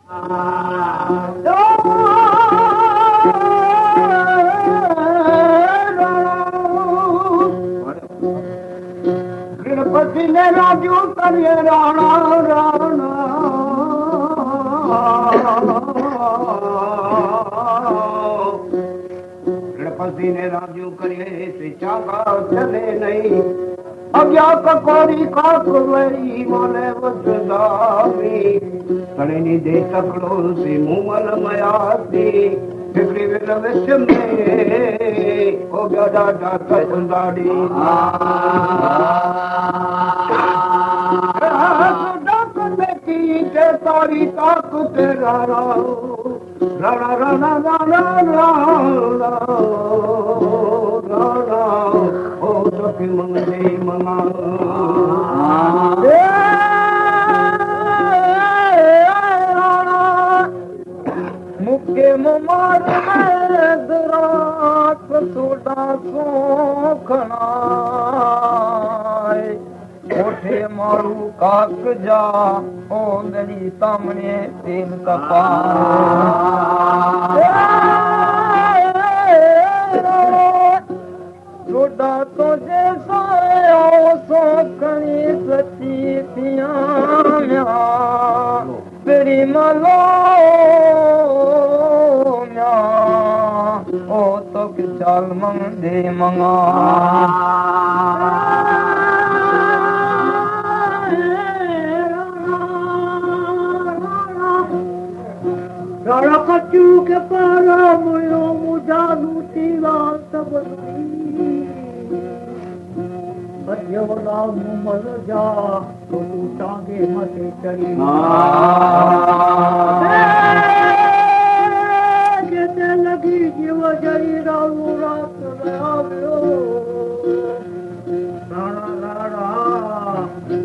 गणपति ने राजू करे राणा राणा गणपति ने राजू करे से चागा चले नहीं अज्ञा ककोरी काक वरी मोले वसदावी कड़नी दे तकड़ो से मुमल मयासी फिक्री विल विच में ओ गडा डाका संदाड़ी डाक देखी के तारी ताक तेरा राणा राणा राणा राणा राणा ओ सखी मंगे मना मुके मुमार दरात सोडा सोखना ओठे मारू काक जा ओ गली सामने तेल कपा सोडा तो जैसा सोखनी सची थिया तेरी malo o to ke chal mang de manga rara kachu ke para moyo mujanu tila tabani बच्चों राम मर जा तो तू टांगे मते चढ़ी कहते लगी जीव जरी रामू रात रावो राणा राणा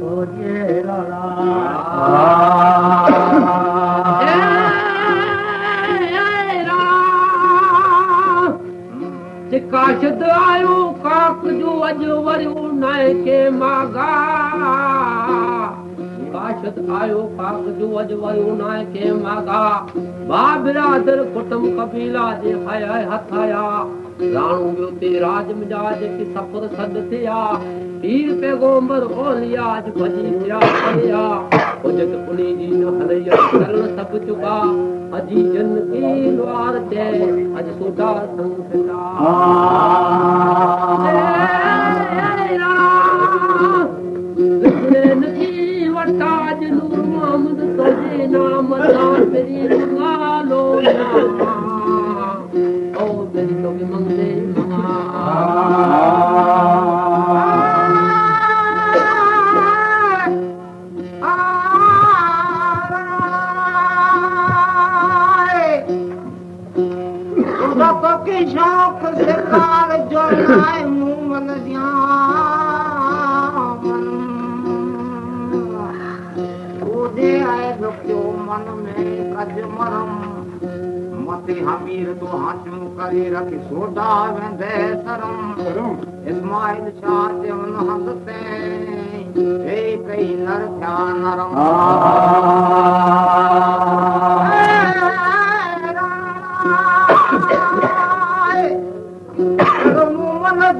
ओ ये राणा काशद आयो काक जो अज वरियो नाय के मागा काशद आयो काक जो अज वरियो नाय के मागा बा बिरादर कुटुंब कबीला जे आया हथाया राणू बियो ते राज मिजाज की सफर सद थिया पीर पैगंबर ओलिया आज भजी थिया थिया उजत पुनी जी न हलैया करण सब चुका अजी जन की द्वार ते अज सोडा संसदा नदी वटाज नूर मोहम्मद तोजे नाम दान तेरी मंगालो ओ तेरी तो के मंगले के शौक से कार जो लाए मुमन दे आए जो मन में कज मरम मते हमीर तो हाथों करे रख सोडा वेंदे सरम इस्माइल शाह जे उन हंसते ए कई नर क्या नरम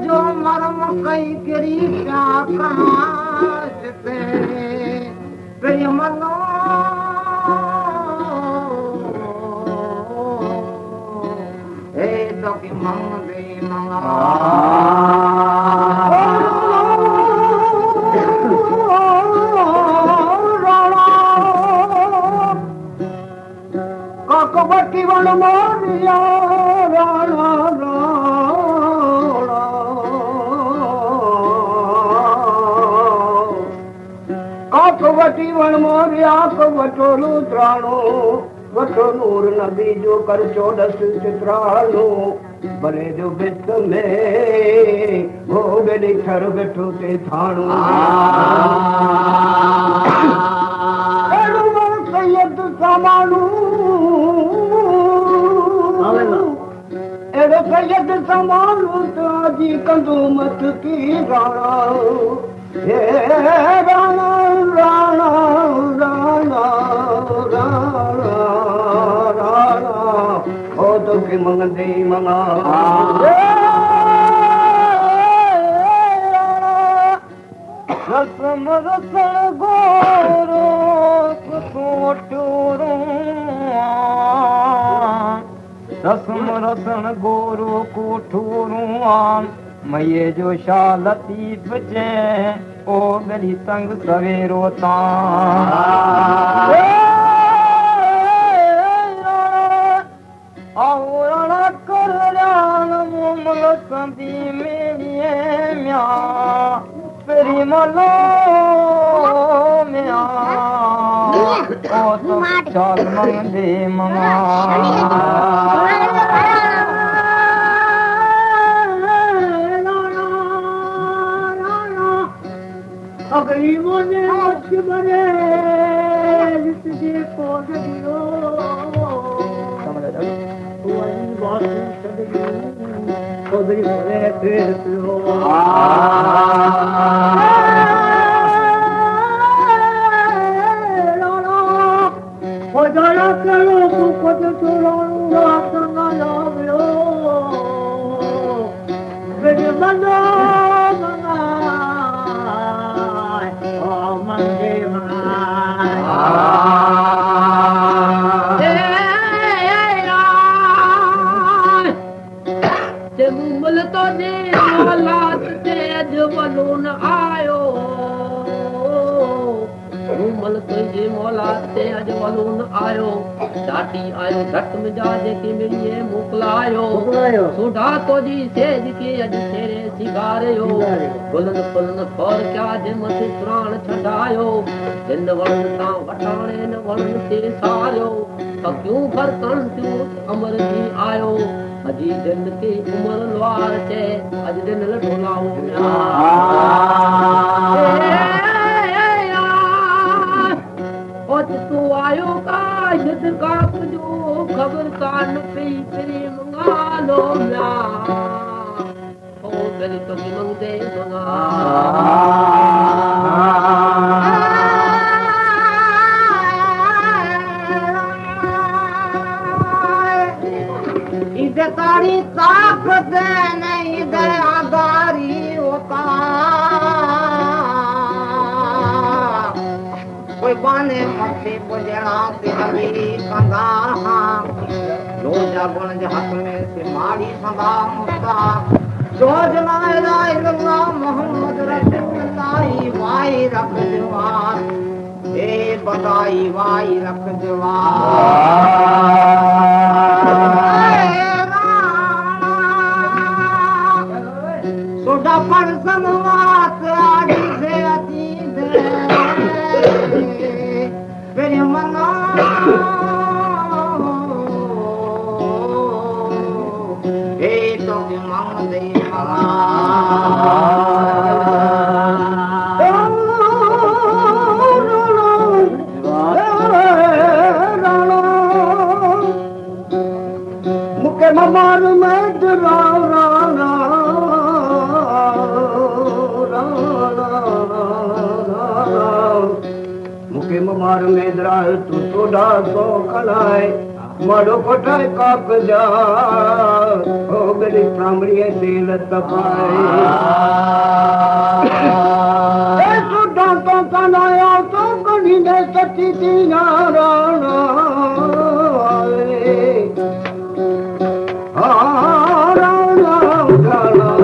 जो मरम कई गिरी क्या काशते प्रेमनो ए तो की मंग दे मंगा काकवटी वन मोरिया राणा वटी वण मोरिया को वटोलू त्राणो वठो नूर नबी जो कर चोडस चित्राणो भले जो बिस्त में हो गली थर बैठो ते थाणो सैयद सामानू एड़ो सैयद सामानू ताजी कंदूमत की राणा राणा राणा राणा राणा के मंगंदे मंगा रसम रसण गोरो कुटूरू रसम रसण गोरो कुठूरू मये जो शाह लतीफ जे ओ गली तंग सवेरो आवड़ा कर मोमल संदी मेरी म्या पेरी मलो म्या ओ तो चाल मंगदे मंगा अगली मोने मच बने जिसके कोड दियो समझ जा वही बात सदगी कोदरी भरे फिर पियो हो जाया करो तू कोद चोरो रात ना लावो मेरे बंदो बलून आयो मल तुझे मौला ते अज बलून आयो ॾाढी आयो घट मिजाज के मिलिए मोकलायो सुधा तुझी सेज के अज तेरे सिगारियो गुलन फुलन फौर क्या जे मथे प्राण छॾायो जिन वण तां वठाणे न वण ते सारियो क्यों फरकन तूं अमर जी आयो अजी दिन के उमर लवार चे अज दिन लढोलाओ तू आयो का युद्ध काप जो खबर कान पई प्रेम गालो म्या ओ गली तो मंगदे मंगा तारी ताकत नहीं दयादारी होता कोई बाने मथे पुजड़ा पिहरी कंदा रोजा गुण हाथ में से मारी संगा मुस्ता जोज ला इलाहा इल्लल्लाह मोहम्मद रसूलुल्लाह वाई रख जवान ए बदाई वाई रख जवान सोडा पर समवात आदि से अतीत मेरे मना ए तो मंगदे मुके ममार में डरा मुके ममार में दरा तू सोडा सो खलाए मारो कोठाए काक जा ओ गली प्रामरी दिल तपाए ए सोडा तो कनाया तो कनी ने सच्ची दीना राणा राणा राणा राणा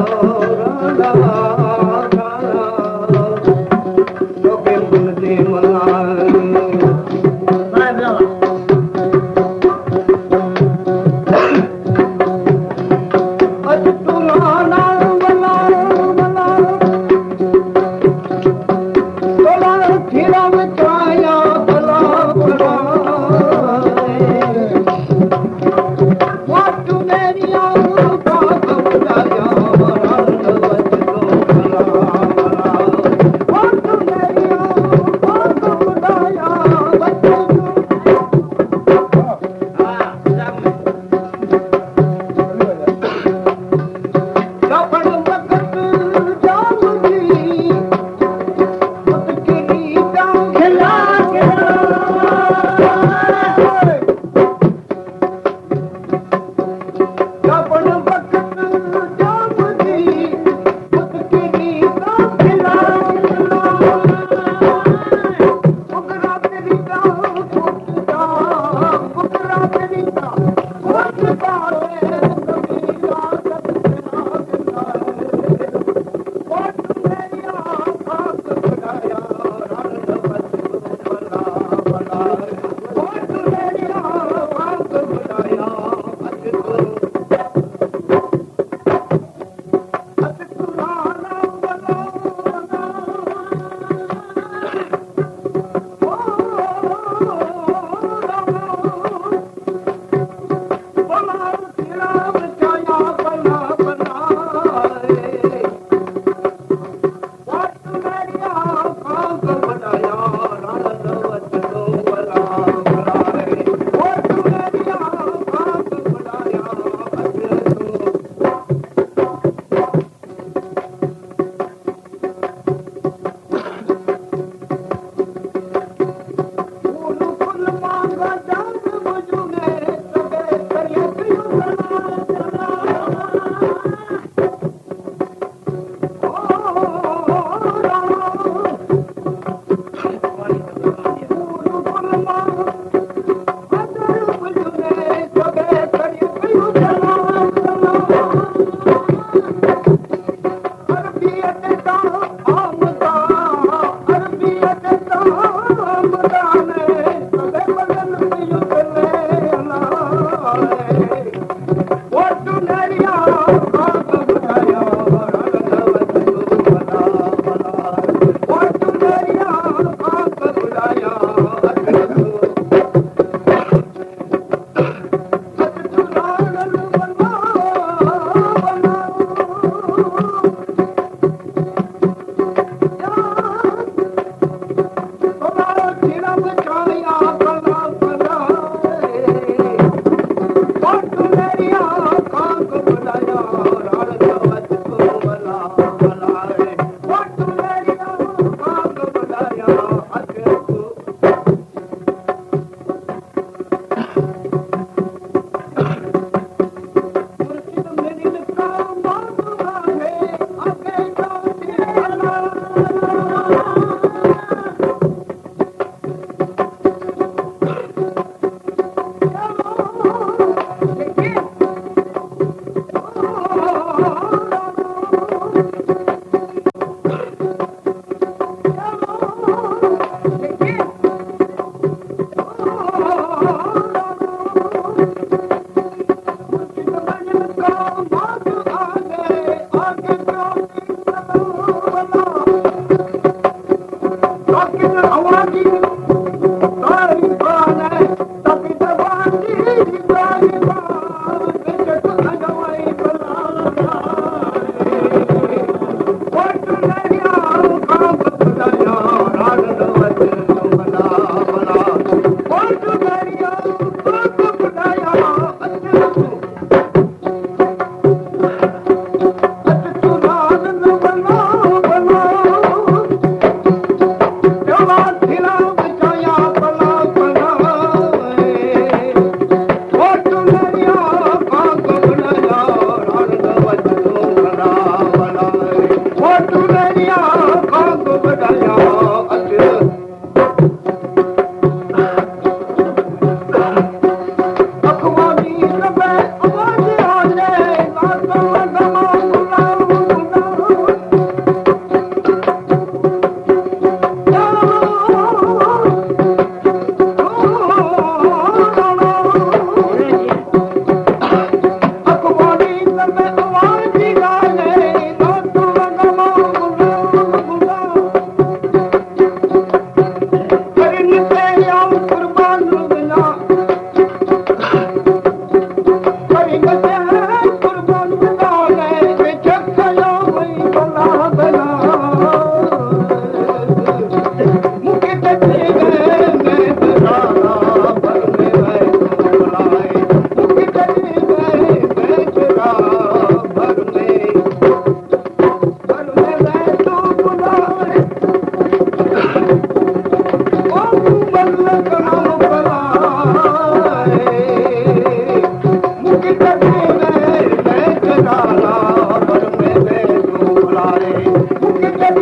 Thank you.